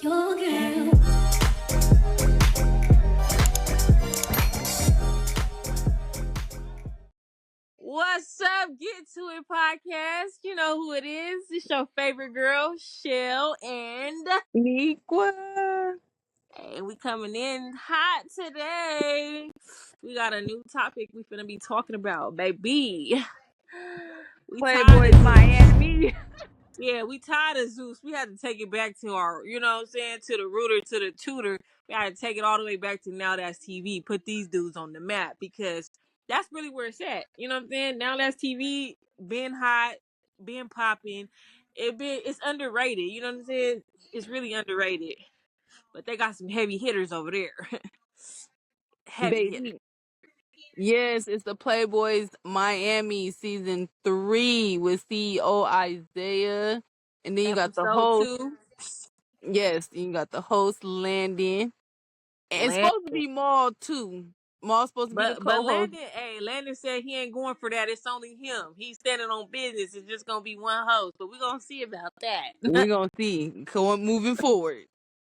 your girl. What's up? Get to it podcast. You know who it is. It's your favorite girl, Shell, and Niqua. hey, we coming in hot today. We got a new topic we finna be talking about, baby. We tired Playboys of Zeus. Miami. Yeah, we tired of Zeus. We had to take it back to our, you know what I'm saying, to the rooter, to the tutor. We had to take it all the way back to Now That's TV. Put these dudes on the map because that's really where it's at. You know what I'm saying? Now That's TV, been hot, been popping. It's underrated. You know what I'm saying? It's really underrated. But they got some heavy hitters over there. Heavy hitters. Baby. Yes, it's the Playboys Miami season 3 with CEO Isaiah. And then you got the Episode host. 2, Yes, you got the host Landon. And it's supposed to Landon. be Maul too. Maul's supposed to be the But co-host. Landon said he ain't going for that. It's only him. He's standing on business. It's just gonna be one host. But we're gonna see about We're that. gonna see. Moving forward.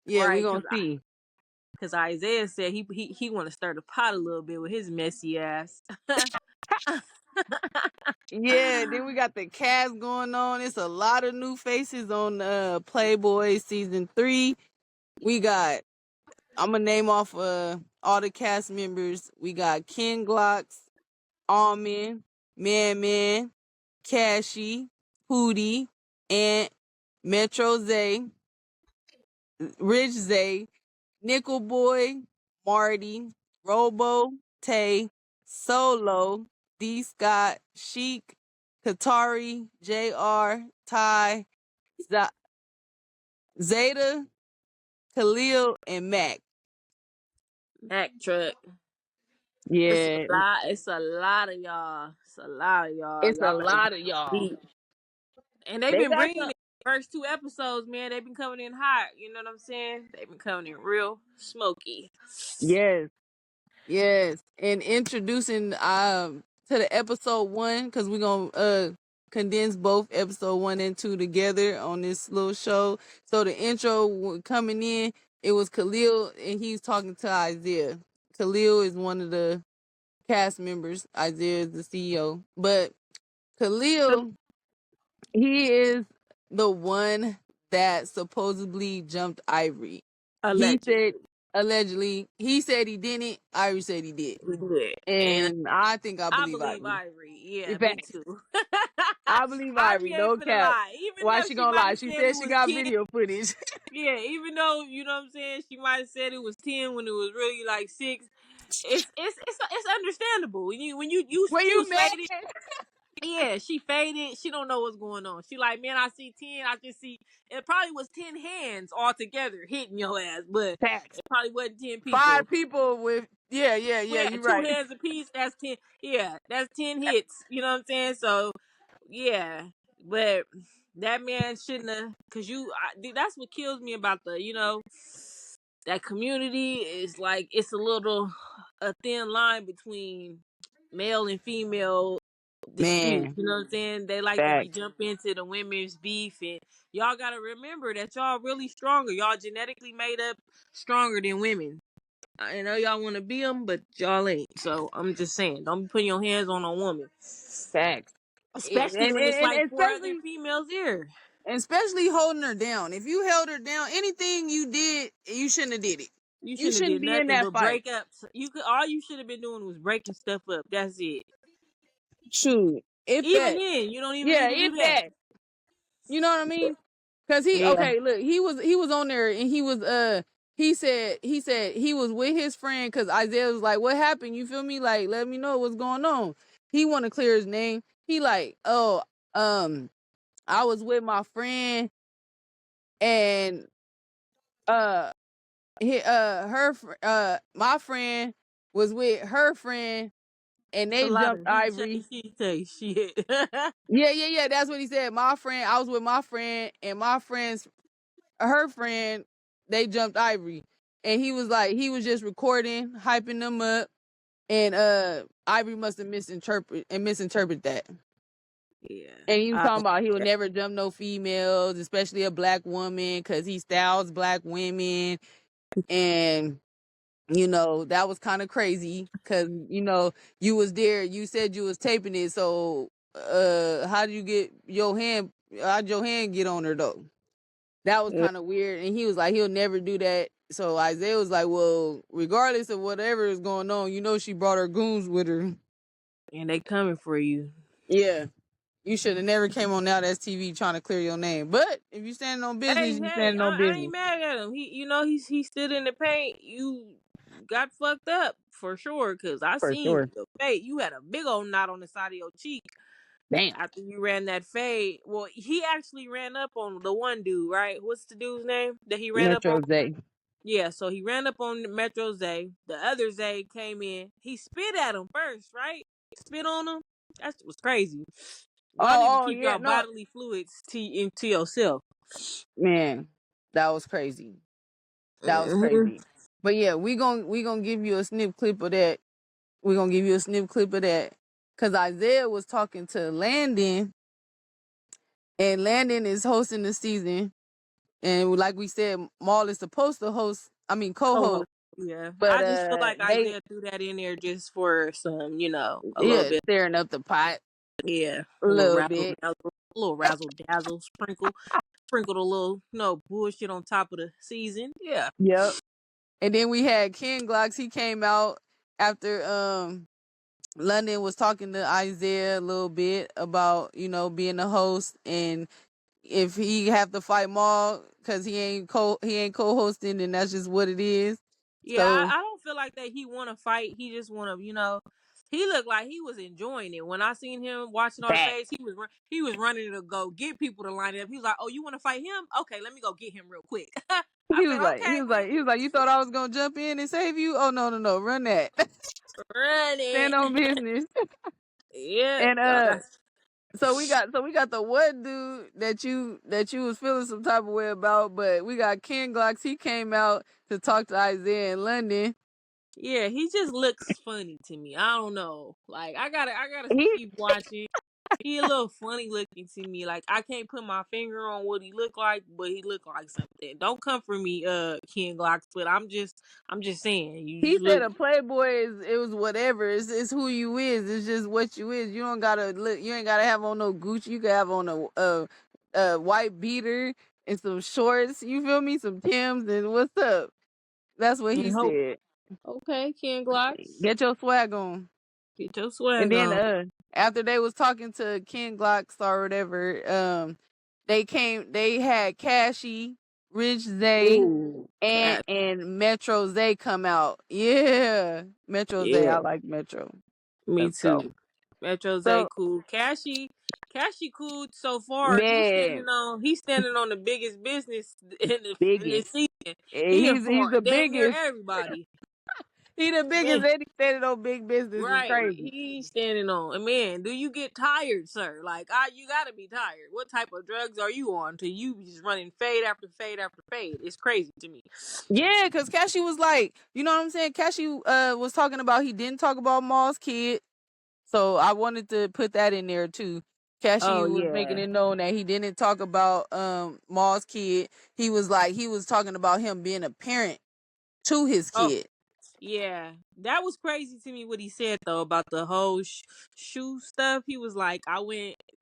Yeah, we're Right, gonna see. because Isaiah said he want to stir the pot a little bit with his messy ass. Yeah, then we got the cast going on. It's a lot of new faces on Playboy season 3. We got, I'm gonna name off all the cast members. We got Ken Glocks, Almond, Man, Cashy, Pootie, Ant, Metro Zay, Rich Zay, Nickel Boy, Marty, Robo, Tay, Solo, D Scott, Chic, Katari, JR, Ty, Zeta, Khalil, and Mac. Mac truck. It's a Yeah, lot. It's a lot of y'all. It's a lot of y'all. it's a Y'all better lot get of y'all. deep. And they've They been got bringing some. it. First 2 episodes, man. They've been coming in hot. You know what I'm saying? They've been coming in real smoky. Yes, yes, and introducing to the episode 1 because we're gonna condense both episode 1 and 2 together on this little show. So the intro coming in, it was Khalil and he's talking to Isaiah. Khalil is one of the cast members. Isaiah is the CEO, but Khalil, he is the one that supposedly jumped Ivory. He said Allegedly. allegedly. He said he didn't. Ivory said he did, We good. And and I think I I believe believe Ivory. Ivory. Yeah, In me fact, too. I believe Ivory Ivory. ain't No finna cap. lie. Even Why though she she gonna might lie? have She said it said she was got 10. video footage. Yeah, even though, you know what I'm saying, she might have said it was 10 when it was really like 6. It's understandable. When She you was mad? faded. Yeah, she faded. She don't know what's going on. She like, man, I see 10. I just see it probably was 10 hands all together hitting your ass, but Facts. it probably wasn't 10 people. 5 people with yeah. Yeah, You two right. hands apiece. That's 10. Yeah, that's 10 hits. You know what I'm saying? So, yeah, but that man shouldn't have. Cause that's what kills me about that community is like it's a thin line between male and female dispute. Man, You know what I'm saying? They like to be facts. jump into the women's beef, and y'all gotta remember that y'all really stronger. Y'all genetically made up stronger than women. I know y'all want to be them, but y'all ain't. So I'm just saying, don't be putting your hands on a woman, Facts. especially And, when it's and like 4 other especially females here. especially holding her down. If you held her down, anything you did, you shouldn't have did it. You You shouldn't have shouldn't did be in nothing that but fight. break up. All you should have been doing was breaking stuff up. That's it. Shoot. If Even that. then, you don't even Yeah, need to do if that. that. You know what I mean? Cause Yeah. look, he was on there and he said he was with his friend because Isaiah was like, what happened? You feel me? Like, let me know what's going on. He want to clear his name. He like, oh, I was with my friend and uh my friend was with her friend and It's a they lot jumped of he Ivory. say, she say shit. Yeah. That's what he said. I was with my friend and her friend, they jumped Ivory. And he was like, he was just recording, hyping them up, and Ivory must have misinterpreted that. Yeah. And he was I talking don't about he would care. never jump no females, especially a black woman, because he styles black women. And, that was kind of crazy because, you was there. You said you was taping it. So how did you get your hand? How'd your hand get on her, though? That was Yeah. kind of weird. And he was like, he'll never do that. So Isaiah was like, well, regardless of whatever is going on, she brought her goons with her. And they coming for you. Yeah. You should have never came on Now That's TV trying to clear your name. But if you standing on business, Hey, you hey, standing on I ain't business. mad at him. He stood in the paint. You got fucked up for sure. Cause I For seen sure. the fade. You had a big old knot on the side of your cheek Damn. after you ran that fade. Well, he actually ran up on the one dude, right? What's the dude's name that he ran up on? Metro Zay. Yeah, so he ran up on Metro Zay. The other Zay came in. He spit at him first, right? Spit on him. That was crazy. Y'all need to Oh, keep yeah, y'all no. bodily fluids into yourself. Man, that was crazy. That was Hmm. crazy. But yeah, we gonna give you a snip clip of that. We're gonna give you a snip clip of that. Cause Isaiah was talking to Landon, and Landon is hosting the season. And like we said, Maul is supposed to Oh, co-host. yeah. But I just feel like they Isaiah threw that in there just for some, a little yeah, bit. stirring up the pot Yeah, a a little little razzle bit. dazzle, a little razzle dazzle, sprinkled a little, bullshit on top of the season. Yeah. Yep. And then we had Ken Glocks. He came out after London was talking to Isaiah a little bit about, being the host, and if he have to fight Maul because he ain't co-hosting, and that's just what it is. Yeah, So I don't feel like that he want to fight. He just want to, he looked like he was enjoying it. When I seen him watching all the back. fades, he was running to go get people to line up. He was like, "Oh, you want to fight him? Okay, let me go get him real quick." I He said, was like, "Okay, well, you thought I was gonna jump in and save you? Oh no, no, no, run that. run Stand it." on business. Yeah, And y'all got. so we got the one dude that you was feeling some type of way about, but we got Ken Glocks. He came out to talk to Isaiah in London. Yeah, he just looks funny to me. I don't know. Like I gotta He keep watching. He a little funny looking to me. Like I can't put my finger on what he look like, but he look like something. Don't come for me, Ken Glocks. But I'm just saying, you he just said look. a playboy it was whatever. It's who you is. It's just what you is. You don't gotta look. You ain't gotta have on no Gucci. You can have on a white beater and some shorts. You feel me? Some Timbs and what's up? That's what he Hope. said. Okay, Ken Glocks, Get your swag on. get your And swag then on. after they was talking to Ken Glocks or whatever, they had Cashy, Rich Zay, Ooh, and cat. and Metro Zay come out. Yeah. Metro Zay, I Yeah, like Metro. me Let's go. too. Metro Zay So cool. Cashy cool so far. man, He's standing on the biggest business in this biggest. season. He He's informed the damn near biggest. everybody. He the biggest, Man, and he standing on big business is right. crazy. He's standing on. And man, do you get tired, sir? Like, you gotta be tired. What type of drugs are you on till you just running fade after fade after fade? It's crazy to me. Yeah, because Cashy was like, you know what I'm saying? Cashy was talking about he didn't talk about Maul's kid. So I wanted to put that in there too. Cashy Oh was making yeah. it known that he didn't talk about Maul's kid. He was talking about him being a parent to his Oh kid. yeah. That was crazy to me what he said though about the whole shoe stuff. He was like, I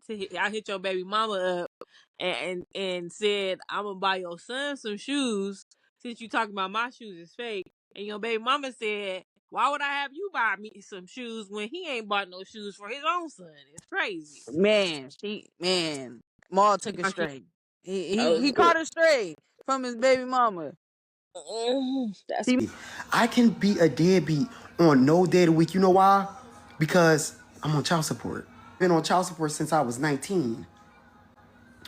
hit your baby mama up and said I'm gonna buy your son some shoes since you talking about my shoes is fake. And your baby mama said, why would I have you buy me some shoes when he ain't bought no shoes for his own son? It's crazy. Man, Maul took it I can't- straight. He Oh, caught it straight from his baby mama. that's See, I can be a deadbeat on no day of the week. You know why? Because I'm on child support. Been on child support since I was 19.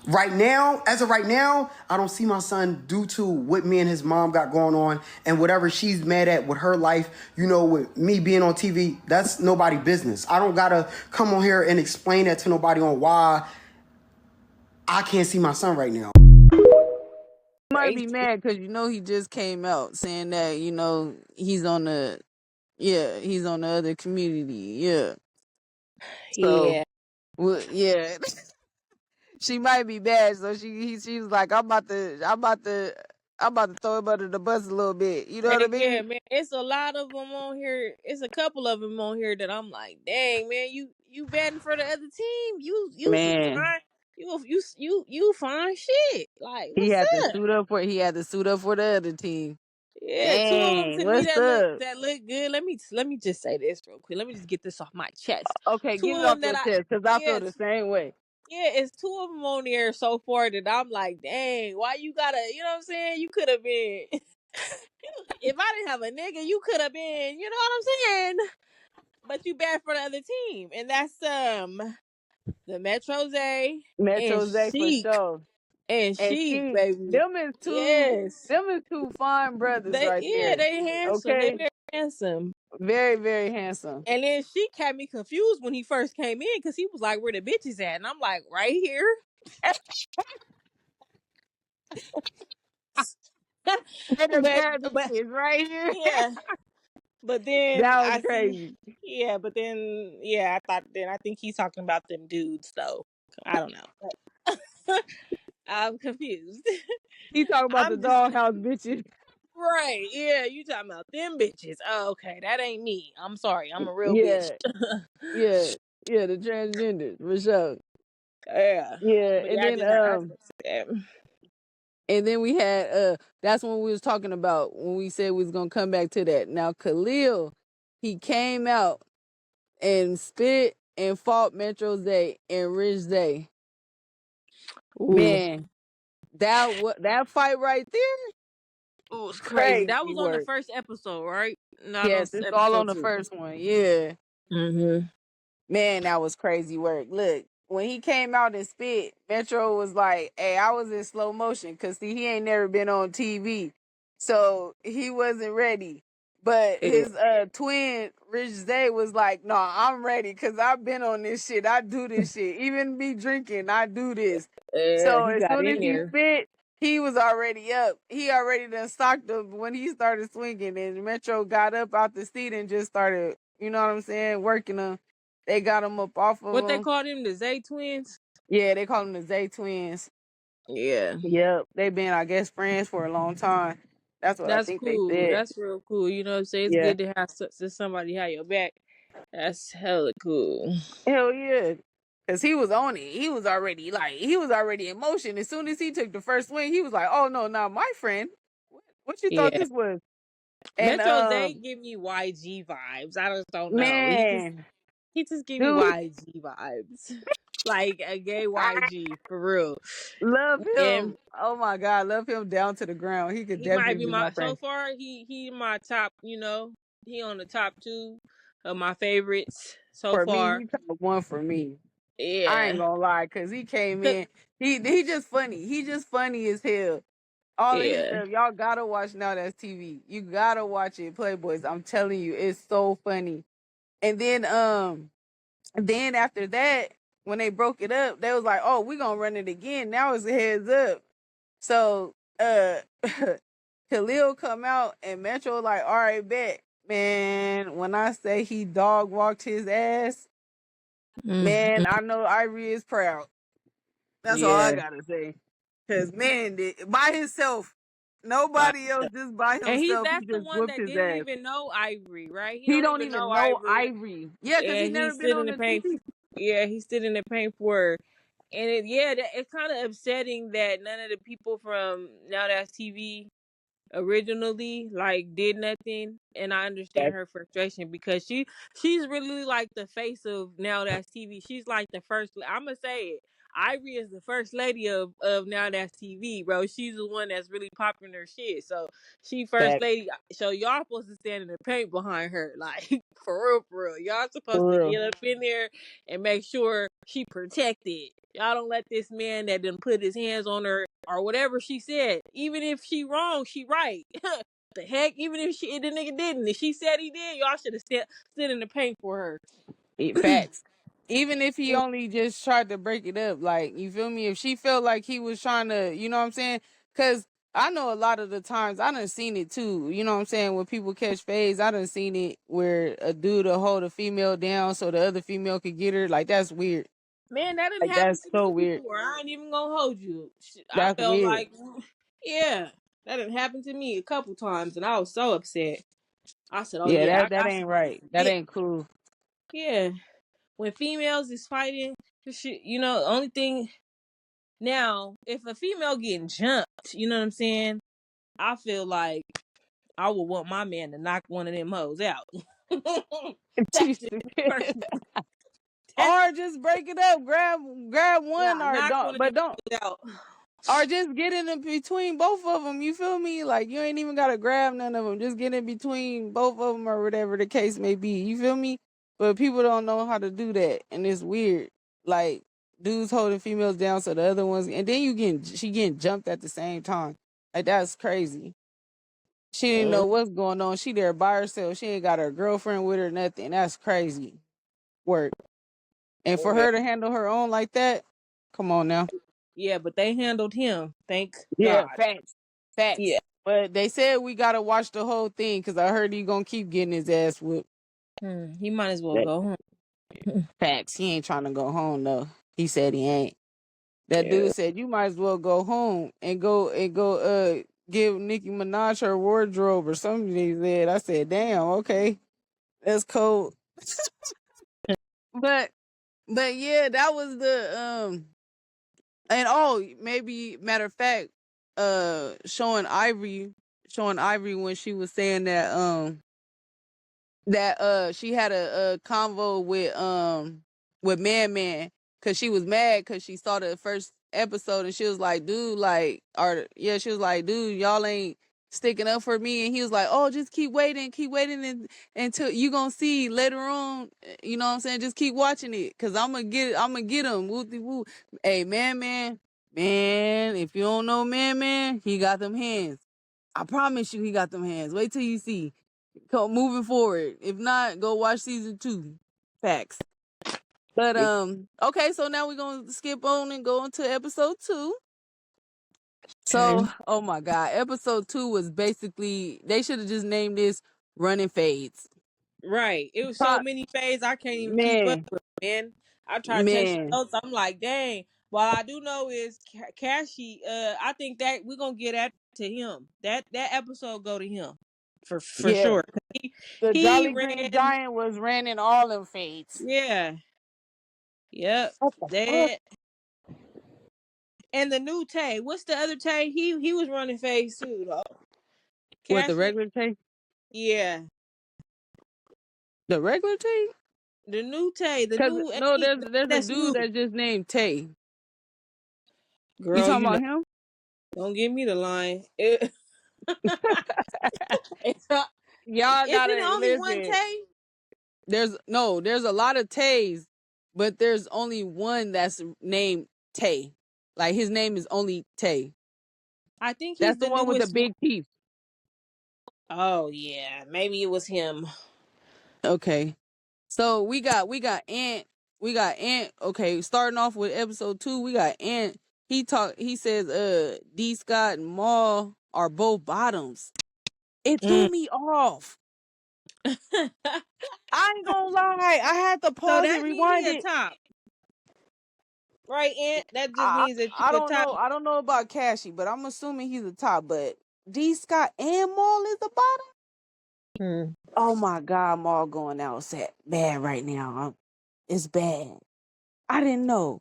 Right now, as of right now, I don't see my son due to what me and his mom got going on and whatever she's mad at with her life, with me being on TV, that's nobody business. I don't gotta come on here and explain that to nobody on why I can't see my son right now. might crazy. be mad because he just came out saying that he's on the other community. Yeah. So Yeah. Well, yeah. She might be bad, so she was like, I'm about to throw him under the bus a little bit. You know what I Heck mean? yeah, man. It's a lot of them on here. It's a couple of them on here that I'm like, dang, man, you batting for the other team. You Man, fine. You fine shit. Like, he what's had to up? suit up for the other team. Yeah, two of them Dang, to me what's that look up? good. Let me just say this real quick. Let me just get this off my chest. Okay, Two get it of off them that your I chest, cause I feel the yes, same way. yeah, it's two of them on there so far that I'm like, dang, why you gotta, you know what I'm saying? You could have been, if I didn't have a nigga, you could have been, you know what I'm saying? But you bad for the other team, and that's the Metro Zay and Metro Zay for Chic sure. and And Chic, she, baby. them Yes, is two fine brothers right there. they handsome. They Okay, very handsome. very very handsome. And then she had me confused when he first came in because he was like, "Where the bitches at?" And I'm like, "Right here." Where the but bad but bitches right here. yeah, but then That was I see, crazy. yeah, but then yeah, I think he's talking about them dudes though. I don't know. I'm confused. He talking about the I'm just doghouse bitches. right. Yeah, you talking about them bitches? Oh, okay, that ain't me. I'm sorry. I'm a real bitch. Yeah, yeah, yeah. The transgenders for sure. Yeah, Yeah, but yeah, I just said that. and then we had that's when we was talking about when we said we was gonna come back to that. Now Khalil, he came out and spit and fought Metro Zay and Rich Zay. Ooh, Man, that fight right there, ooh, it's crazy. That crazy was on the work. first episode, right? Not on Yes, it's all on episode the two. first one. Yeah. Mm-hmm. Man, that was crazy work. Look, when he came out and spit, Metro was like, "Hey, I was in slow motion because see, he ain't never been on TV, so he wasn't ready." But Yeah, his twin Rich Zay was like, "No, I'm ready because I've been on this shit. I do this shit. Even me drinking, I do this." yeah, So he as got soon as in he there. spit, he was already up. He already done socked him when he started swinging, and Metro got up out the seat and just started, you know what I'm saying, working him. They got him up off of What they him. called him, the Zay twins. Yeah, they call them the Zay twins. Yeah, Yep, they've been, I guess, friends for a long time. That's what I that's think they cool. said. That's real cool. You know what I'm saying? It's Yeah, good to have somebody have your back. That's hella cool. hell yeah. Cause he was on it. He was already in motion. As soon as he took the first swing, he was like, "Oh no, not my friend. What you thought Yeah. this was?" And Metro Zay give me YG vibes. I just don't know. man, He just give me dude, YG vibes. Like a gay YG for real. love And him. Oh my god, love him down to the ground. He could he might definitely be be my my so friend. far he my top, he on the top two of my favorites so For me, far. he top one for me. I ain't Yeah. gonna lie, cause he came in. He just funny. He just funny as hell. All of his Yeah. stuff, y'all gotta watch Now That's TV. You gotta watch it, Playboys. I'm telling you, it's so funny. And then after that, when they broke it up, they was like, "Oh, we gonna run it again." Now it's a heads up. So Khalil come out and Metro like, "All right, bet." Man, when I say he dog walked his ass, Mm-hmm. man, I know Ivory is proud. That's all I Yeah. gotta say. Cause man, by himself, But nobody else, just by and himself, he that's the just one whooped that his didn't ass. even know Ivory, right? He He don't don't even even know know Ivory. Ivory. Yeah, cause he And he never been stood in on the the paint. TV. Yeah, he stood in the paint for her. And it's kind of upsetting that none of the people from Now That's TV originally like did nothing, and I understand her frustration because she's really like the face of Now That's TV. She's like the first, I'm gonna say it, Ivory is the first lady of Now That's TV, bro. She's the one that's really popping her shit, so she first Fact. lady. So y'all supposed to stand in the paint behind her, like for real. Y'all supposed For to real. get up in there and make sure she protected. Y'all don't let this man that done put his hands on her or whatever she said. Even if she wrong, she right. The heck, even if the nigga didn't, if she said he did, y'all should have stood in the paint for her. Facts. Even if he only just tried to break it up, like, you feel me? If she felt like he was trying to, you know what I'm saying? Cause I know a lot of the times I done seen it too. You know what I'm saying? When people catch phase, I done seen it where a dude will hold a female down so the other female could get her. Like, that's weird. Man, that didn't Like happen that's to so me weird. before. I ain't even gonna hold you. I That's felt weird. like, yeah, that didn't happen to me a couple times, and I was so upset. I said, "Oh Yeah, yeah, I that got ain't somebody right. for That this." ain't cool. Yeah, when females is fighting, this shit, the only thing now, if a female getting jumped, you know what I'm saying? I feel like I would want my man to knock one of them hoes out. That's just personal. Or just break it up. Grab one Nah, or knock one don't. of them But don't. hoes out. Or just get in between both of them. You feel me? Like you ain't even gotta grab none of them. Just get in between both of them or whatever the case may be. You feel me? But people don't know how to do that, and it's weird. Like dudes holding females down so the other ones, and then she getting jumped at the same time. Like that's crazy. She didn't know what's going on. She there by herself. She ain't got her girlfriend with her. Nothing. That's crazy work. And for Yeah, her to handle her own like that, come on now. yeah, but they handled him. Thank Yeah, God. facts. Facts. Yeah. But they said we gotta watch the whole thing because I heard he gonna keep getting his ass whipped. He might as well That go home. facts. He ain't trying to go home though. He said he ain't. That Yeah. dude said you might as well go home and go give Nicki Minaj her wardrobe or something. He said. I said, damn, okay, that's cold. But yeah, that was the and oh maybe matter of fact, showing Ivory when she was saying that she had a convo with Man Man because she was mad because she saw the first episode and she was like, dude, like, or yeah, she was like, dude, y'all ain't sticking up for me, and he was like, oh, just keep waiting until you gonna see later on, you know what I'm saying? Just keep watching it because I'm gonna get him. Woo woo. Hey, man, if you don't know Man, he got them hands. I promise you, he got them hands. Wait till you see. Moving forward. If not, go watch season 2. Facts. But okay, so now we're gonna skip on and go into episode 2. Okay. So, oh my god, episode 2 was basically they should have just named this Running Fades. Right. It was so Pro- many phase I can't even keep up Man, with, man. I try to take some man, notes. I'm like, dang. What I do know is Cashy. I think that we're gonna get at to him. That episode go to him for yeah. sure. He, The he Jolly Green ran. Giant was ran in all them fades. Yeah. Yep. What the fuck? That and the new Tay. What's the other Tay? He was running phase too though. What the Cashy. regular Tay? Yeah. The regular Tay? The new Tay. The Cause new no, there's the there's a that's new. dude that's just named Tay. You Girl, talking you know. about him? Don't give me the line. It's Y'all isn't it gotta only one listen. Tay? There's a lot of Tays, but there's only one that's named Tay. Like his name is only Tay. I think he's That's the the one with the newest one. big teeth. Oh yeah, maybe it was him. Okay. So we got Ant. Okay, starting off with episode 2, we got Ant. He says D Scott and Maul are both bottoms. It threw Mm. me off. So I ain't gonna lie. I had to pause and that means he rewind a it. top, right? Aunt? That just I means that I you a don't top. know. I don't know about Cashy, but I'm assuming he's a top. But D Scott and Maul is the bottom. Hmm. Oh my God, Maul going out set bad right now. It's bad. I didn't know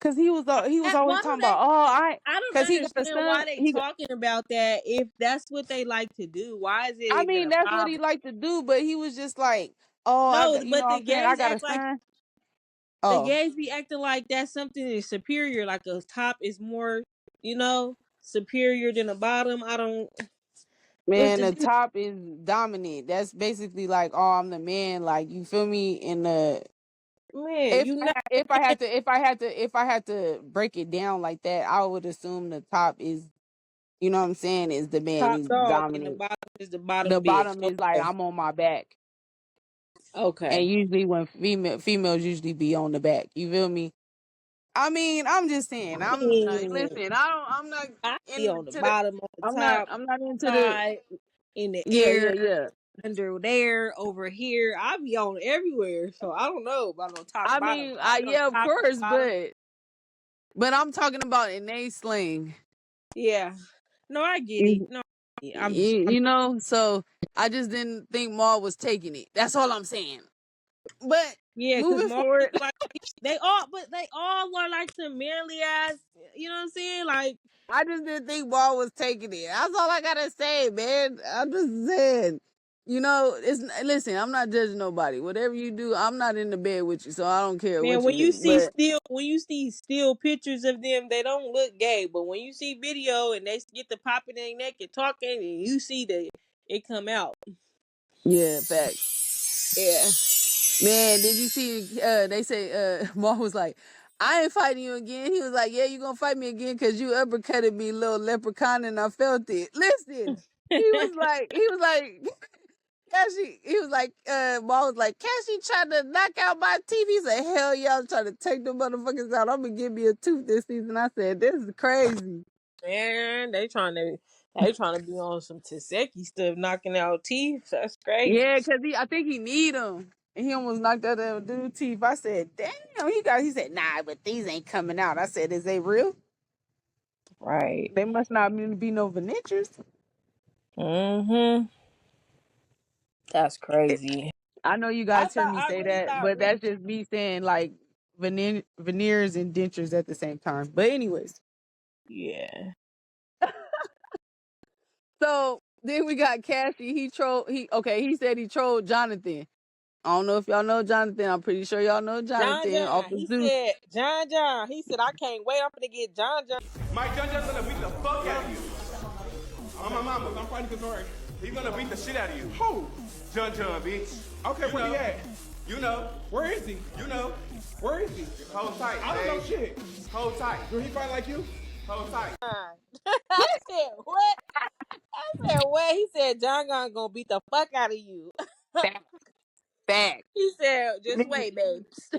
because he was always Why do talking they? about I don't because he got a understand son. why they talking about that. If that's what they like to do, why is it I even mean a that's what he problem? liked to do, but he was just like, oh, No, what but the I'm saying, I gays got a act like son. the Oh gays be acting like that's something is superior. Like a top is more, superior than a bottom. I don't. What's man, the the deal? top is dominant. That's basically like, oh, I'm the man. Like you feel me? In the Man, you not if I had to break it down like that, I would assume the top is, you know what I'm saying, is the man. top He's dog and the dominant. bottom is the bottom The bitch. bottom is like Okay. I'm on my back, and Okay. usually when females usually be on the back. You feel me? I mean, I'm just saying. Mm, Listen. I'm not I be on the into the. bottom, on the top, I'm not into the. side, in the Yeah, yeah, air. yeah. under there, over here. I be on everywhere, so I don't know about no top I bottom. mean, I be on yeah, of top course, bottom. but I'm talking about innate slang. Yeah. No, I get it. No, I'm You know, so I just didn't think Maul was taking it. That's all I'm saying. But yeah, because moving Mark forward, look like they all are like some manly ass. You know what I'm saying? Like, I just didn't think Maul was taking it. That's all I gotta say, man. I'm just saying. You know, listen. I'm not judging nobody. Whatever you do, I'm not in the bed with you, so I don't care man, what you do. But when you see still pictures of them, they don't look gay. But when you see video and they get the popping their neck and talking, and you see that it come out. yeah, facts. Yeah. Man, did you see? They say Maul was like, "I ain't fighting you again." He was like, "Yeah, you gonna fight me again because you uppercutted me, little leprechaun, and I felt it." Listen, he was like, Cassie. He was like, Maul was like, Cassie tried to knock out my teeth. He said, "Hell yeah, I'm trying to take them motherfuckers out. I'm gonna give me a tooth this season." I said, "This is crazy." Man, they trying to be on some Taseki stuff, knocking out teeth. That's crazy. Yeah, cause I think he need them. And he almost knocked out that dude's teeth. I said, "Damn, he said, nah, but these ain't coming out." I said, "Is they real? Right. They must not be no veneers." Mm-hmm. That's crazy. I know you guys hear me I say really that, thought but Rick. that's just me saying like veneers and dentures at the same time. But anyways, Yeah. so then we got Cassie. He said he trolled Jonathan. I don't know if y'all know Jonathan. I'm pretty sure y'all know John Jonathan off John. the He Zeus. said, John. He said, I can't wait. I'm gonna get John John. Mike John John's gonna beat the fuck out of you. On my mama, I'm fighting Kazari. He's gonna beat the shit out of you. Who? John, bitch. Okay, where he at? You know. Where is he? You know. Where is he? Hold tight. I don't know shit. Hold tight. Do he fight like you? Hold tight. I said, what? I said, what? He said, John gonna beat the fuck out of you. Back, back. He said, just wait, babes.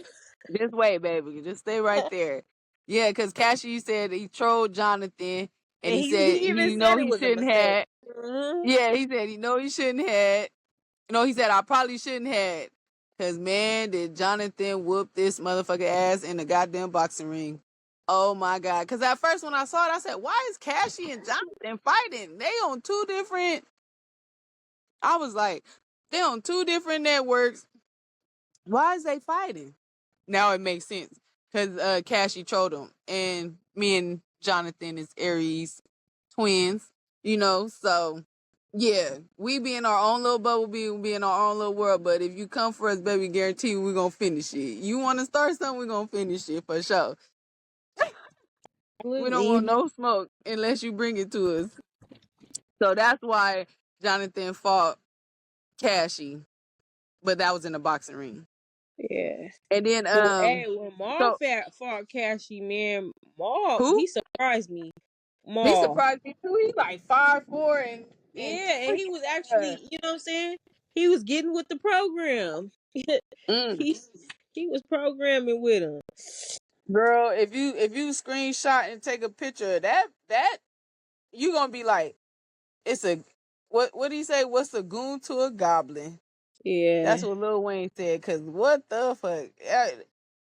Just wait, baby. Just stay right there. Yeah, because Cassie said he trolled Jonathan, and And he he said even said it he was a shouldn't mistake. have. Mm-hmm. Yeah, he said he shouldn't have. He said I probably shouldn't have. Cause man, did Jonathan whoop this motherfucker ass in the goddamn boxing ring. Oh my god. Cause at first when I saw it, I said, why is Cassie and Jonathan fighting? They on two different. I was like, they on two different networks. Why is they fighting? Now it makes sense because Cassie trolled him, and me and Jonathan is Aries twins, So yeah, we be in our own little bubble, we be in our own little world. But if you come for us, baby, guarantee you we're gonna finish it. You want to start something, we're gonna finish it for sure. We don't want Absolutely. no smoke unless you bring it to us. So that's why Jonathan fought Cassie, but that was in the boxing ring. Yeah. And then But hey, when Maul so fought Cashy, man, Maul, who? he surprised me. He Maul. surprised me too. He's like 5'4" and Yeah, and he freaking was actually, you know what I'm saying? He was getting with the program. mm. he he was programming with him. Girl, if you screenshot and take a picture of that you gonna be like, it's a what do you say? What's a goon to a goblin? Yeah. That's what Lil Wayne said. Cause what the fuck?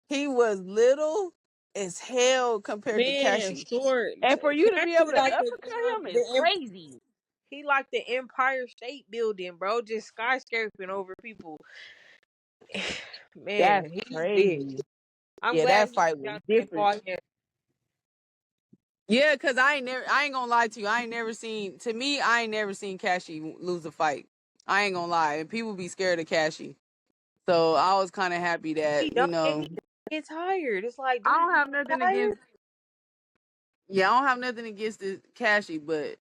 He was little as hell compared to Man, Cashy. short. And for you to be able Cashy to like uppercut him is crazy. he like the Empire State Building, bro. Just skyscraping over people. That's Man, he's big. crazy. I'm Yeah, glad that me fight and was Jonathan different. fought him. Yeah, cause I ain't gonna lie to you. I ain't never seen Cashy lose a fight. I ain't gonna lie. And people be scared of Cashy. So I was kind of happy He that, don't and he get tired. It's like, I dude, don't you have nothing tired? against, yeah, I don't have nothing against the Cashy, but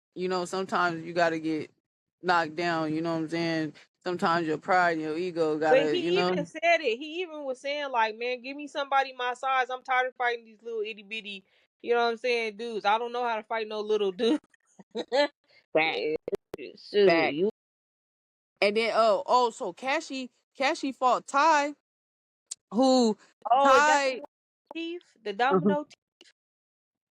sometimes you gotta get knocked down, you know what I'm saying? Sometimes your pride and your ego But gotta, he even said it. He even was saying, like, man, give me somebody my size. I'm tired of fighting these little itty bitty, you know what I'm saying, dudes. I don't know how to fight no little dude. back, Yeah, shoot, back. you. And then so Cashy fought Ty, who Oh, is that the Ty one teeth? The domino teeth?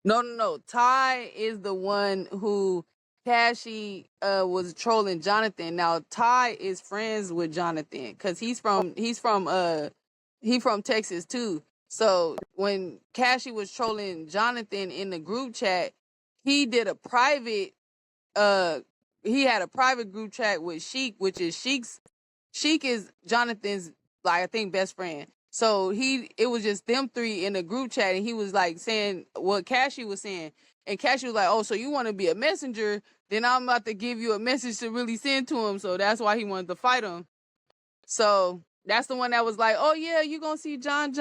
No. Ty is the one who Cassie was trolling Jonathan. Now Ty is friends with Jonathan because he's from Texas too. So when Cassie was trolling Jonathan in the group chat, he did a private he had a private group chat with Sheik, which is Sheik is Jonathan's, like, I think, best friend. So it was just them three in the group chat, and he was like saying what Cassie was saying. And Cassie was like, "Oh, so you want to be a messenger? Then I'm about to give you a message to really send to him." So that's why he wanted to fight him. So that's the one that was like, "Oh yeah, you gonna see John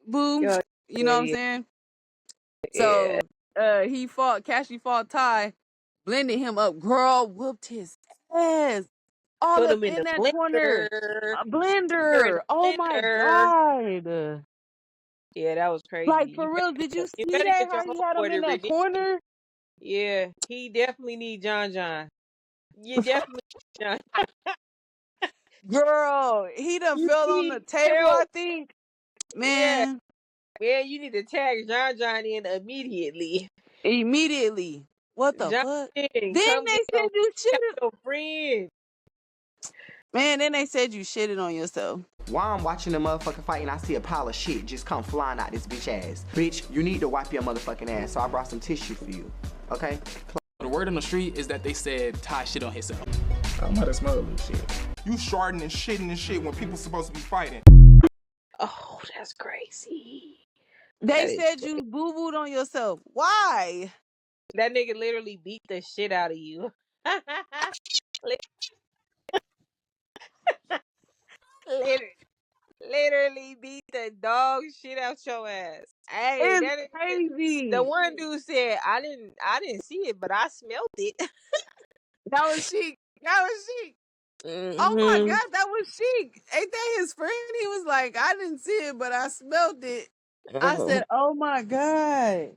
Boom?" Yeah, You know what I'm yeah, saying? yeah. So Cassie fought Ty, blended him up. Girl whooped his ass all Put up him in in the that corner. blender. A Her in blender. Oh the my blender. god. Yeah, that was Like, crazy. for real, did you You see better that? get your How he had him homeboy to in that redeem. corner? Yeah, he definitely need John. You definitely need John. Girl, he done You fell on the need table, I help. think. Yeah, Man, man, you need to tag John in immediately. immediately. What the fuck? Jonathan, Then come they said you help shitted. your friend. Man, then they said you shitted on yourself. While I'm watching the motherfucking fight and I see a pile of shit just come flying out this bitch ass. Bitch, you need to wipe your motherfucking ass, so I brought some tissue for you. Okay? The word on the street is that they said Ty shit on himself. I'm about to smell a little shit. You sharding and shit when people supposed to be fighting. Oh, that's crazy. They That is said you boo-booed on yourself. Why? that nigga literally beat the shit out of you. literally, literally beat the dog shit out your ass. Hey, It's that is, the crazy. one dude said, I didn't see it, but I smelt it. That was Sheik. That was Sheik. Oh my Mm-hmm. god, that was Sheik. Ain't that his friend? He was like, I didn't see it, but I smelled it. I said, oh my god.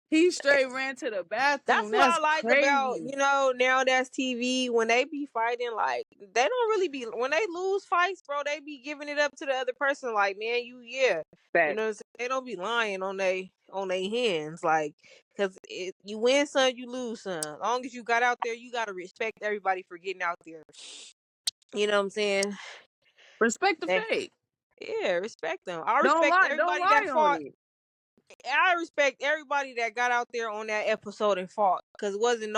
He straight ran to the That's bathroom. what That's I like about, crazy. now that's TV. When they be fighting, like, they don't really be, when they lose fights, bro, they be giving it up to the other person. Like, man, you Fact. know what I'm saying? They don't be lying on they hands. Like, because you win some, you lose some. As long as you got out there, you got to respect everybody for getting out there. You know what I'm saying? Respect the They, fake. yeah, respect them. I Don't respect lie. Don't everybody that lie on fought. it. I respect everybody that got out there on that episode and fought. Because it wasn't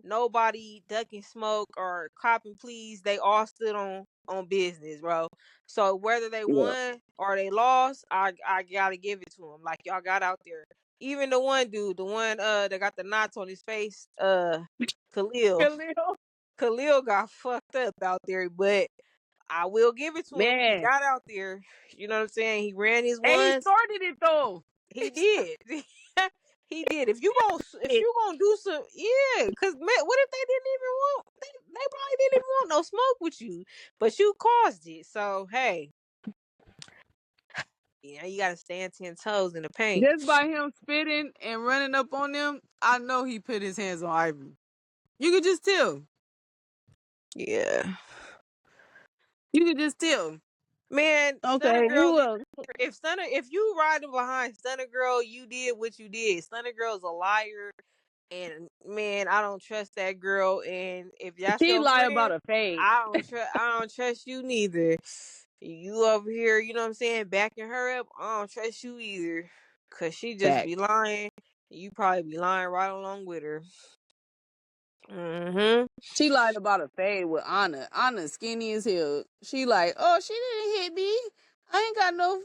nobody ducking smoke or copping pleas. They all stood on business, bro. So whether they Yeah. won or they lost, I gotta give it to them. Like, y'all got out there. Even the one dude, the one that got the knots on his face, Khalil. Khalil. Khalil got fucked up out there, but I will give it to him. He Man. got out there. You know what I'm saying? He ran his And he ones. started it though. He did. He did. If you gonna do some, yeah. Cause man, what if they didn't even want? They probably didn't even want no smoke with you, but you caused it. So hey, you gotta stand 10 toes in the paint. Just by him spitting and running up on them, I know he put his hands on Ivory. You could just tell. Yeah, You could just tell. man. Stunner Okay, girl. who else? If you riding behind Stunner girl, you did what you did. Stunner girl's a liar. And man, I don't trust that girl. And if that's She your lie about friend, a fade. I don't trust you neither. You over here, you know what I'm saying, backing her up. I don't trust you either, cause she just Fact. be lying. You probably be lying right along with her. Mm-hmm. She lied about a fade with Anna. Anna skinny as hell. She like, oh, she didn't hit me. I ain't got no.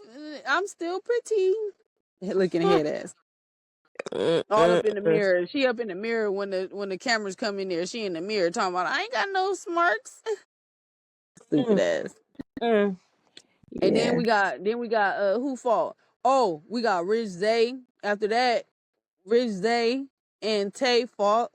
I'm still pretty. Looking ahead ass. All up in the Mm-mm. mirror. She up in the mirror when the cameras come in there. She in the mirror talking about I ain't got no smarks. Stupid ass. Mm. And then Yeah. we got who fought? Oh, we got Rich Zay. After that, Rich Zay and Tay fought.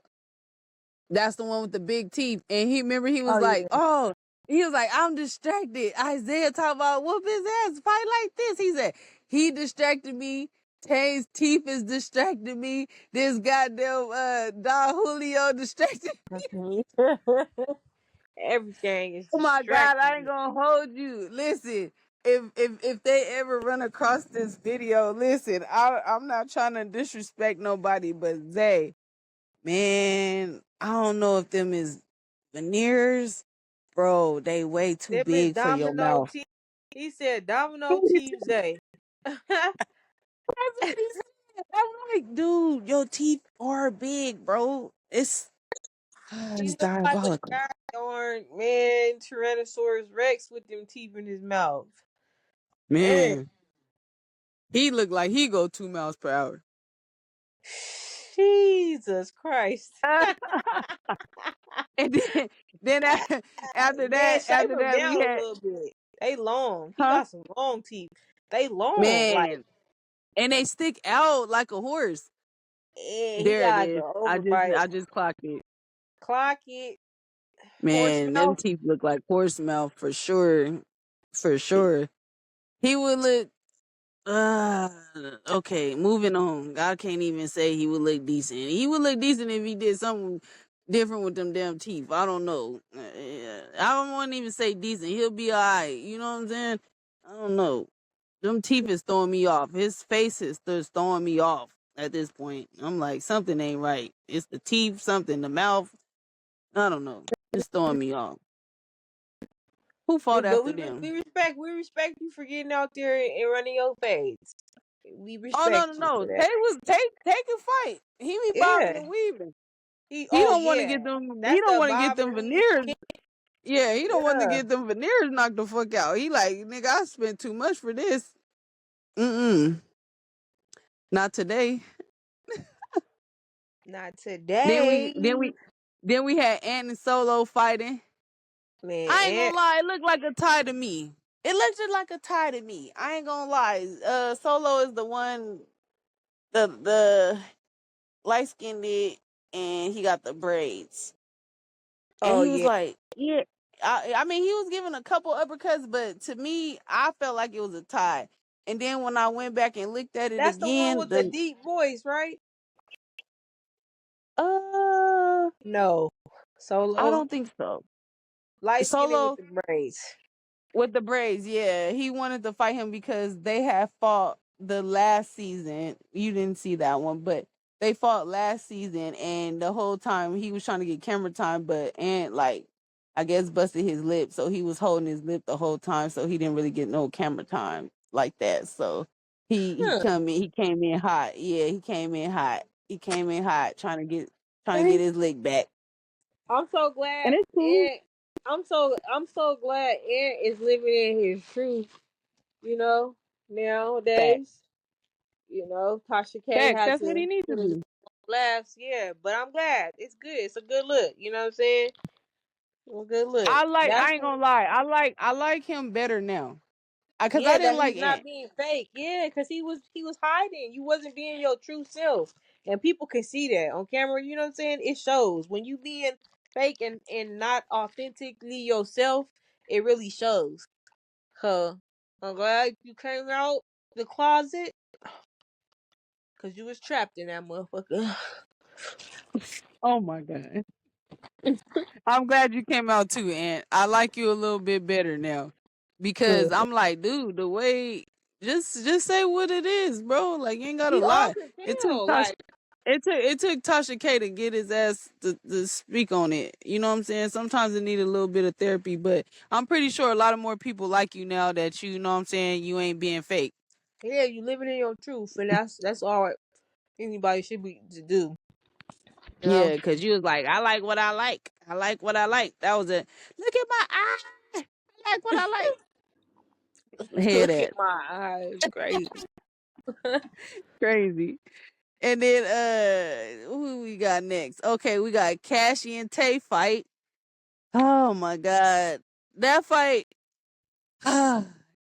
That's the one with the big teeth. And he was Oh like, yeah. oh, he was like, I'm distracted. Isaiah talk about whoop his ass, fight like this. He said, he distracted me. Tay's teeth is distracting me. This goddamn Don Julio distracted. Everything is Oh my God, I ain't distracting. gonna hold you. Listen, if they ever run across this video, listen, I'm not trying to disrespect nobody, but Zay, Man, I don't know if them is veneers, bro. They way too Them is big for your domino mouth. teeth. He said Domino That's Tuesday. what he said. I'm like, dude, your teeth are big, bro. He It's looked like a diabolical. goddamn man Tyrannosaurus Rex with them teeth in his mouth. Dang. Man, he looked like he go 2 miles per hour. Jesus Christ. And then Man, shape after him that we down a had, little bit. They long. He huh? got some long teeth. They long. Like, Man, and they stick out like a horse. yeah, he There it got like is. an overbite. I just clocked it. Clock it. Horse Man, them mouth. teeth look like horse mouth for sure. For sure. He would look uh okay, moving on. I can't even say he would look decent. He would look decent if he did something different with them damn teeth. I don't know. I don't want to even say decent. He'll be alright. You know what I'm saying? I don't know. Them teeth is throwing me off. His face is just throwing me off at this point. I'm like, something ain't right. It's the teeth, something, the mouth. I don't know. It's throwing me off. Who fought But after them? we respect you for getting out there and running your fades. We Oh no, respect no, you no. for that. Take a fight. He be bobbing Yeah. and weaving. He He oh don't want to yeah. get them. He That's don't the want to get Bob them and Weave veneers. King. Yeah, he don't want to Yeah. get them veneers knocked the fuck out. He like, nigga, I spent too much for this. Mm. Not today. Not Then today. we had Ant and Solo fighting. Man, I ain't and gonna lie, it looked like a tie to me. It looked just like a tie to me. I ain't gonna lie. Solo is the one, the light skinned it, and he got the braids. And oh he was yeah. like, yeah. I mean, he was giving a couple uppercuts, but to me, I felt like it was a tie. And then when I went back and looked at it That's the one again, with the deep voice, right? uh, No. I Solo. don't think so. Light skinned with Solo the braids. with the braids, yeah, he wanted to fight him because they had fought the last season. You didn't see that one, but they fought last season, and the whole time he was trying to get camera time, but and like I guess busted his lip, so he was holding his lip the whole time, so he didn't really get no camera time like that. So Huh. he came in hot. Yeah, he came in hot. He came in hot trying to get his lick back. I'm so glad And it's cool. and I'm so glad Ant is living in his truth, you know, Facts. nowadays. You know, Tasha K Facts. had That's what he to needs to put his do. laughs, yeah, but I'm glad. It's good. It's a good look. You know what I'm saying? A good look. That's I ain't gonna lie. I like him better now. Cause I yeah, didn't that like he's not Ant. being fake. Yeah, because he was hiding. You wasn't being your true self. And people can see that on camera, you know what I'm saying? It shows. When you being fake and not authentically yourself, it really shows. Huh. I'm glad you came out the closet because you was trapped in that motherfucker. Oh my god. I'm glad you came out too, Ant. I like you a little bit better now. Because I'm like, dude, the way just say what it is, bro. Like you ain't gotta We all lie. can It took tell. Tasha Like, it took Tasha K to get his ass to speak on it. You know what I'm saying? Sometimes it need a little bit of therapy, but I'm pretty sure a lot of more people like you now that you know what I'm saying, you ain't being fake. yeah, you living in your truth, and that's all anybody should be to do. You know, Yeah, because you was like, I like what I like. I like what I like. That was it. Look at my eye. I like what I like. Hear look at that. my eyes, crazy. Crazy. And then who we got next? Okay, we got Cassie and Tay fight. Oh my god. That fight.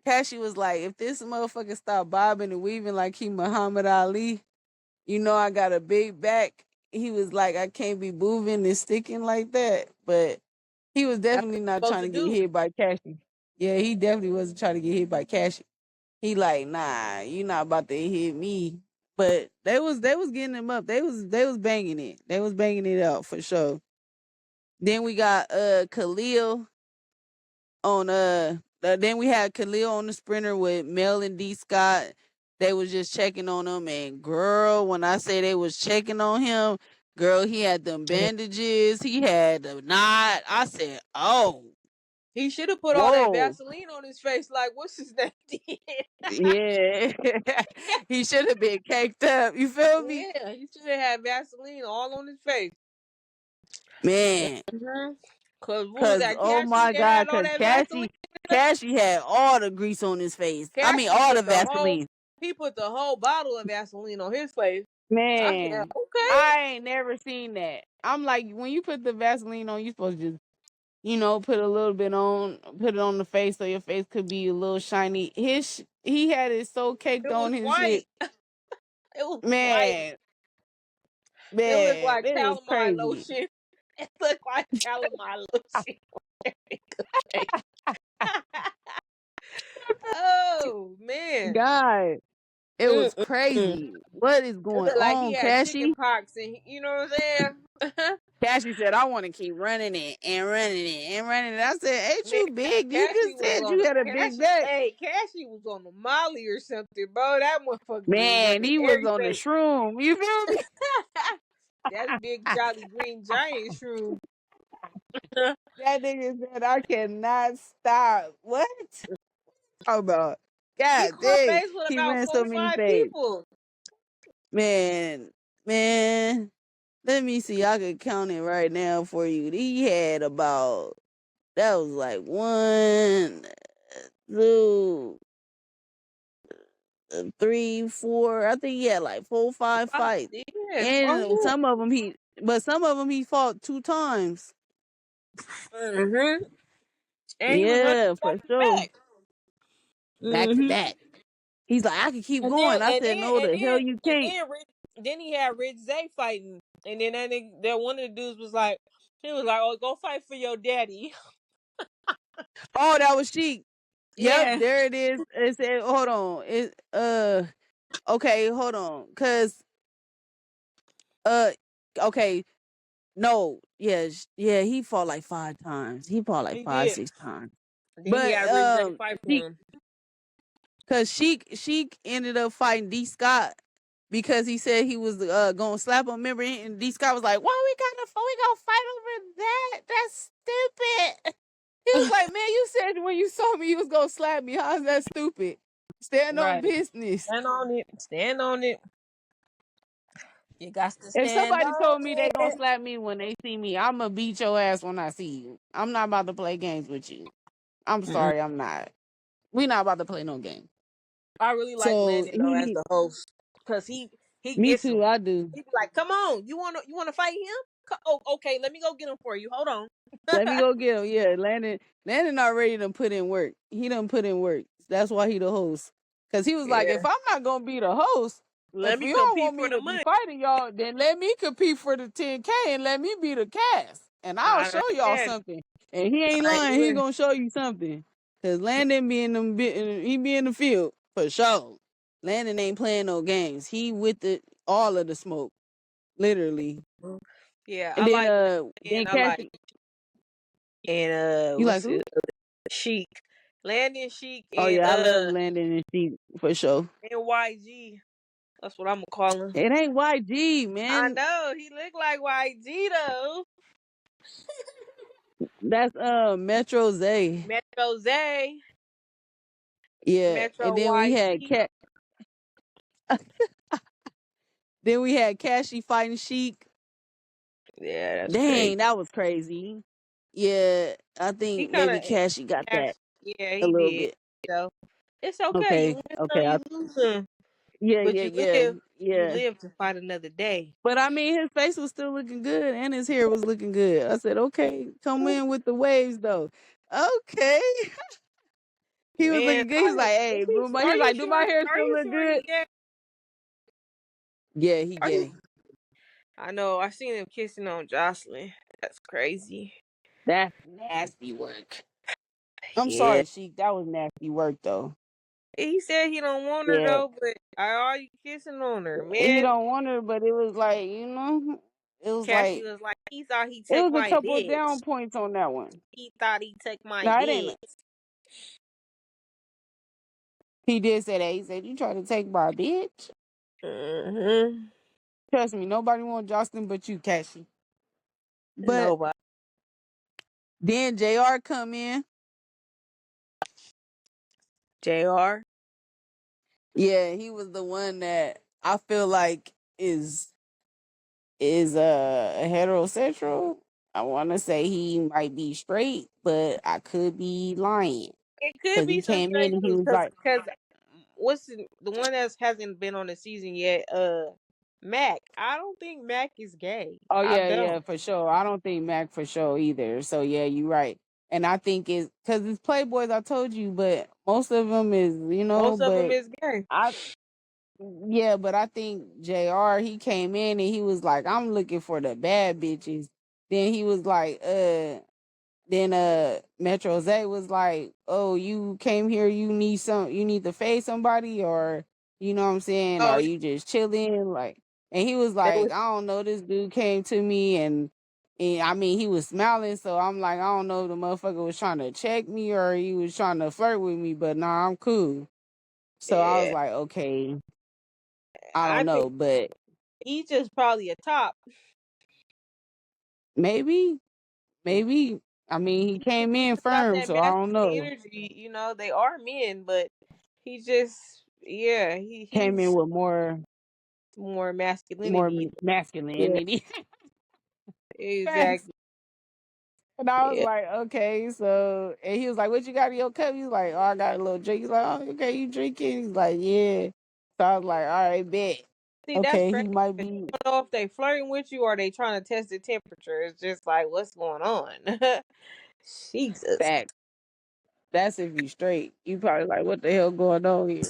Cassie was like, if this motherfucker stop bobbing and weaving like he Muhammad Ali, you know I got a big back. He was like, I can't be moving and sticking like that. But he was That's definitely not what trying you're to supposed get to do. hit by Cassie. Yeah, he definitely wasn't trying to get hit by Cassie. He like, nah, you not about to hit me. But they was getting him up. They was banging it. They was banging it out for sure. Then we got Khalil on then we had Khalil on the sprinter with Mel and D Scott. They was just checking on him, and girl, when I say they was checking on him, Girl, he had them bandages. He had the knot. I said, oh, He should have put all that whoa. Vaseline on his face, like what's his name did. Yeah. He should have been caked up. You feel me? Yeah, he should have had Vaseline all on his face. Man. Mm-hmm. Cause what was Cause that? oh Cassie my that God, had all cause that Vaseline. Cassie had all the grease on his face. I mean Cassie all put the the whole Vaseline. he put the whole bottle of Vaseline on his face. I said, Man. okay. I ain't never seen that. I'm like, when you put the Vaseline on, you supposed to just, put a little bit on, put it on the face so your face could be a little shiny. He had it so caked It was on his shit. white. It was white. Man, It looked man, like it was calamine crazy. lotion. It looked like calamine lotion. Oh man. God, it was Mm-mm-mm. crazy. What is It going looked like he on, had chicken Cassie? pox, and you know what I'm saying? Cassie said, I want to keep running it and running it and running it. I said, ain't Man, you big? You Cassie just was said on you the had a big back. Cassie was on the Molly or something, bro. That motherfucker was Man, running he was on the everything. shroom. You feel me? That's big jolly green giant shroom. That nigga said, I cannot stop. What? Talk about. He God caught dang. face with He about ran four so or many five fades. people. Man, man. Let me see. I could count it right now for you. He had about, that was like 1, 2, 3, 4. I think he had like 4, 5 fights. Yeah, And oh, some of them he fought 2 times. mm-hmm. And he was running Yeah, back for to sure. back. Back to Mm-hmm. back. He's like, I can keep And then going. I and said, then no, and the hell then you and can't. then then he had Rich Zay fighting, and then that one of the dudes was like, he was like, "Oh, go fight for your daddy." Oh, that was Sheik. Yep, Yeah, there it is. It said, hold on. Okay, hold on. Uh, okay, no, yeah, he fought like 5 times. He fought like he five, did. 6 times. Then he But had Rich Zay fight for Sheik, him. cause Sheik ended up fighting D Scott because he said he was gonna slap him. Remember, and D Scott was like, "Why we gonna fight over that? That's stupid." He was like, "Man, you said when you saw me you was gonna slap me. How's that stupid? Stand on Right. business." Stand on it. Stand on it. You got to If stand somebody on told me they gonna it. slap me when they see me, I'ma beat your ass when I see you. I'm not about to play games with you. I'm Mm-mm. sorry, I'm not. We not about to play no game. I really like So Landon though as the host, cause he me gets too, him. I do. He be like, "Come on, you wanna fight him? Oh, okay, let me go get him for you. Hold on." Let me go get him. Yeah, Landon already done put in work. He done put in work. That's why he the host. Cause he was like, Yeah. if I'm not gonna be the host, Let if me you don't compete want for me the to be money. fighting y'all, then let me compete for the 10K and let me be the cast. And I'll I show y'all understand. something. And he ain't I ain't lying, he with. gonna show you something. Cause Landon he be in the field for sure. Landon ain't playing no games. He with all of the smoke. Literally. Yeah, I And then like then Landon. I Cash, like and you like what's who? it? Sheik, Landon, Sheik, Oh yeah, I love Landon and Sheep for sure. and YG. That's what I'm gonna call him. It ain't YG, I man. know he look like YG though. That's Metro Zay. Metro Zay, Yeah. And Metro then we had YG. Cat then we had Cashy fighting Sheik. Yeah, that's crazy. Dang, that was crazy. Yeah, I He think kind maybe of Cashy got that yeah, a he little did. bit. So it's okay. You Okay. win some, Okay. you lose some, Yeah, but yeah, you yeah, live. You yeah. live to fight another day. But I mean his face was still looking good and his hair was looking good. I said, okay, come in with the waves though. Okay. He was Man, looking good. He's like, hey, he are was you like, do my sure? hair Are still you look sure he good? gay? Yeah, he Are you? gay. I know. I seen him kissing on Jocelyn. That's crazy. That's nasty work. I'm Yeah. sorry, Sheik. That was nasty work, though. He said he don't want her Yeah, though, but are you kissing on her, he man? don't want her, but it was like, it was Cassie like was like, he thought he it took was a my couple of down bitch. points on that one. He thought he took my No, it bitch. ain't. He did say that. He said, "You trying to take my bitch?" Mm-hmm. Trust me, nobody want Justin but you, Cassie. But Nobody. then JR come in. JR. Yeah, he was the one that I feel like is heterosexual. I want to say he might be straight, but I could be lying It could because be he some came in straight and he dudes, was like, because what's the one that hasn't been on the season yet? Mac. I don't think Mac is gay. "Oh I yeah, don't. yeah, for sure." I don't think Mac for sure either. So yeah, you're right. And I think it's because it's Playboys. I told you, but most of them is Most of them But is gay. I yeah, but I think Jr. He came in and he was like, "I'm looking for the bad bitches." Then he was like, Then Metro Zay was like, "Oh, you came here, you need to face somebody, or you know what I'm saying? Oh Are yeah, you just chilling?" Like, and he was they like, was. "I don't know, this dude came to me and I mean he was smiling, so I'm like, I don't know if the motherfucker was trying to check me or he was trying to flirt with me, but nah, I'm cool." So I was Yeah, like, okay, I I don't think know, but he's just probably a top. maybe, maybe. I mean, he came in Just got firm, that so I don't masculine know. energy. They are men, but he just, yeah, Came in he's with more more masculinity. Yeah, masculinity. Facts. exactly. And I was Yeah. like, okay, so and he was like, "What you got in your cup?" He's like, "Oh, I got a little drink." He's like, "Oh, okay, you drinking?" He's like, "Yeah." So I was like, "All right, bet." See, that's Okay, crazy. he might 'Cause be you don't know if they flirting with you or they trying to test the temperature. It's just like, what's going on? Jesus. back. That's if you straight. You probably like, what the hell going on here?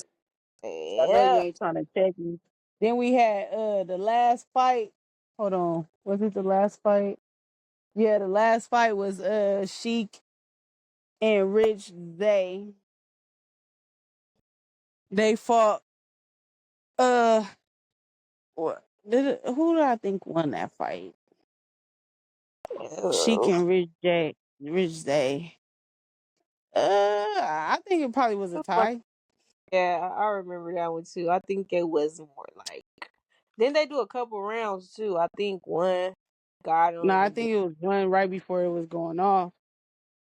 I know you Yeah. ain't trying to check me. Then we had the last fight. Hold on. Was it the last fight? Yeah, the last fight was Sheik and Rich Zay. They fought uh who did I think won that fight? Sheik Ugh. and Rich Zay. I think it probably was a tie. Yeah, I remember that one too. I think it was more like. Then they do a couple rounds too. I think one got No, him, I and then think it was one right before it was going off.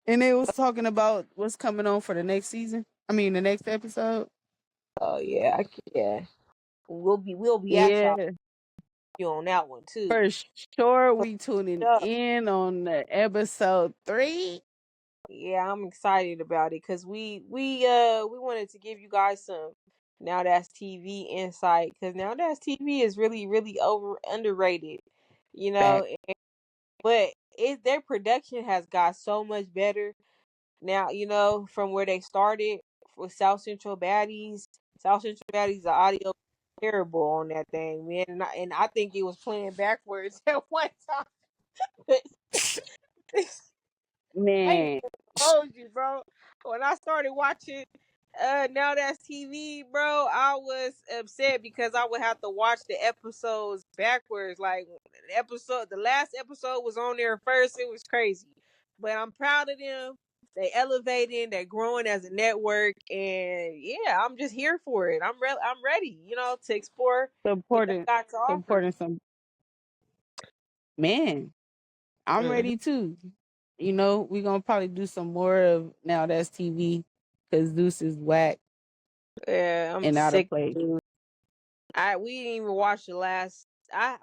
And they was talking about what's coming on for the next season. I mean the next episode. oh yeah, yeah, we'll be at y'all Yeah. on that one too. For sure For we tuning sure. in on the episode 3. Yeah, I'm excited about it because we wanted to give you guys some Now That's TV insight, because Now That's TV is really really over underrated, you Back. know. But their production has got so much better now, from where they started with South Central Baddies. South Central Baddies, the audio was terrible on that thing, man, and I think it was playing backwards at one time. I ain't Man. gonna hold you, bro. When I started watching Now That's TV, bro, I was upset because I would have to watch the episodes backwards. Like the last episode was on there first. It was crazy. But I'm proud of them. They elevating, they're growing as a network, and yeah, I'm just here for it. I'm ready, to explore what they Supporting got to offer. supporting some man. I'm Mhm. ready too. We gonna probably do some more of Now That's TV because Deuce is whack Yeah, I'm and out of sick. place. We didn't even watch the last. I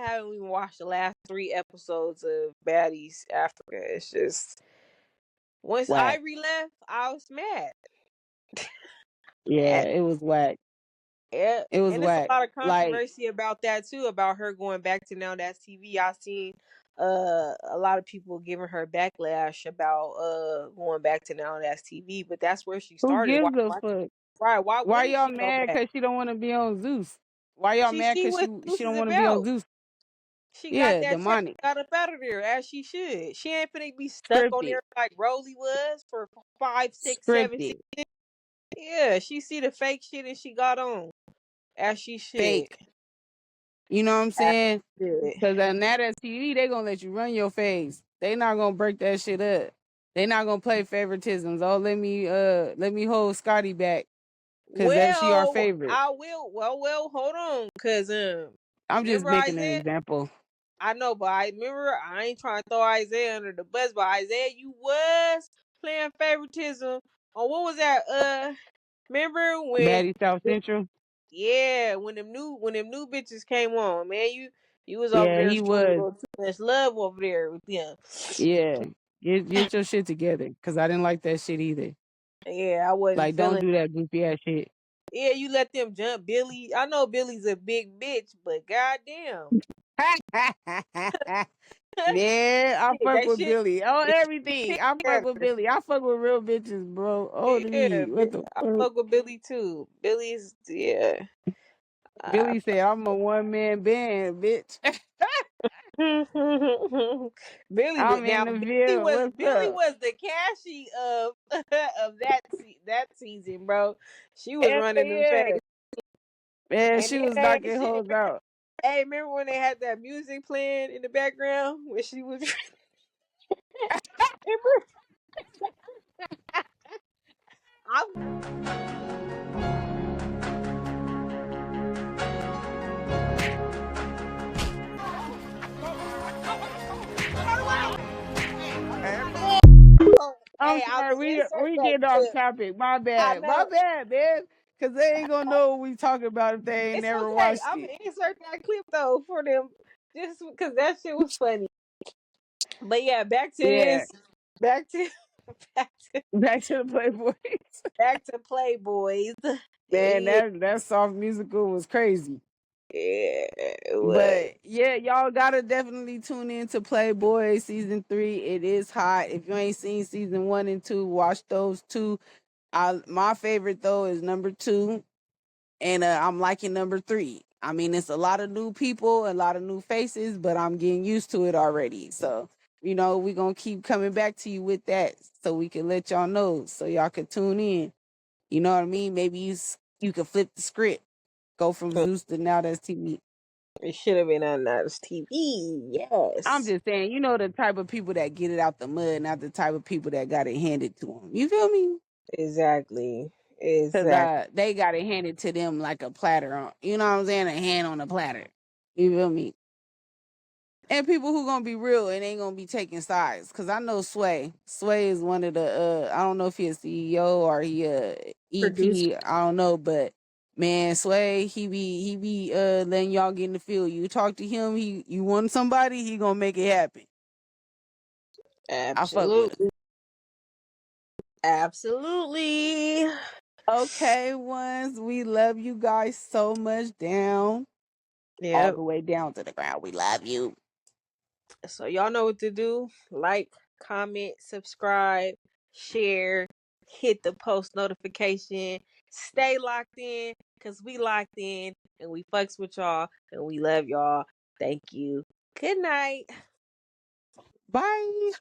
haven't even watched the last 3 episodes of Baddies Africa. It's just once Whack. Ivory left, I was mad. Yeah, Mad. it was whack. Yeah, It was and it's a whack. lot of Like, controversy about that too. About her going back to Now That's TV. I seen a lot of people giving her backlash about going back to Now That's TV. But that's where she who started. gives a fuck? Why Why wouldn't y'all she go mad back? because she don't want to be on Zeus? Why y'all She mad see because what she Zeus don't is want to be on about. Zeus? She got Yeah, that check, demonic, got up out of there as she should. She ain't finna be stuck on scripted, there like Rosie was for 5, 6, 7, 6. scripted, Yeah, she see the fake shit and she got on as she should. fake. You know what I'm As saying? she should. Because on that TV, they gonna let you run your face. They not gonna break that shit up. They not gonna play favoritisms. Oh, let me hold Scotty back because that she our Well, favorite. I will. Well, hold on, cause I'm just Remember making an Isaiah? example. I know, but I remember I ain't trying to throw Isaiah under the bus, but Isaiah, you was playing favoritism on what was that? Remember when? Maddie South Central. Yeah, when them new bitches came on, man, you was over Yeah, there he showing a was. little too much love over there with them. Yeah. Get your shit together. Cause I didn't like that shit either. Yeah, I wasn't Like, don't feeling. do that goofy ass shit. Yeah, you let them jump Billy. I know Billy's a big bitch, but goddamn, Man, I fuck that with shit. Billy. Oh, It everything. I fuck with character. Billy. I fuck with real bitches, bro. Oh, to Yeah, me. What the I fuck? fuck with Billy too. Billy's yeah. Uh, Billy said, I'm a one man band, bitch. Billy was I'm in now. the field. What's Billy up? was the cashy of of that season, bro. She was Hell running them things, yeah. Man, and she then was hey, knocking shit. hoes out. Hey, remember when they had that music playing in the background when she was? Remember? I'm I'm hey, I'm sorry, gonna insert we that getting off clip. topic. My I bad. My know bad, man. Cause they ain't gonna know what we talking about if they ain't it's never okay. watched I'm it. gonna insert that clip though for them, just because that shit was funny. But yeah, back to Yeah. this. Back to back to Back to the Playboys. back to Playboys. Man, Yeah, that soft musical was crazy. it was. But yeah, y'all gotta definitely tune in to Playboy season 3. It is hot. If you ain't seen season 1 and 2, watch those two. My favorite though is number 2, and I'm liking number 3. I mean, it's a lot of new people, a lot of new faces, but I'm getting used to it already. So we're gonna keep coming back to you with that, so we can let y'all know, so y'all can tune in. You know what I mean? Maybe you could flip the script, go from Zeus to Now That's TV. It should have been on Niles TV. I'm Yes, just saying, the type of people that get it out the mud, not the type of people that got it handed to them. You feel me? exactly, Because exactly. they got it handed to them like a platter on, you know what I'm saying? A hand on a platter. You feel me? And people who gonna be real and ain't gonna be taking sides. Cause I know Sway. Sway is one of the I don't know if he a CEO or he a Producer, EP. I don't know, but man, Sway, he be letting y'all get in the field. You talk to him, you want somebody, he gonna make it happen. I fuck with him. absolutely, absolutely. Okay, ones, we love you guys so much down. All Yep. the way down to the ground. We love you. So y'all know what to do. Like, comment, subscribe, share, hit the post notification. Stay locked in, cause we locked in and we fucks with y'all and we love y'all. Thank you. Good night. Bye.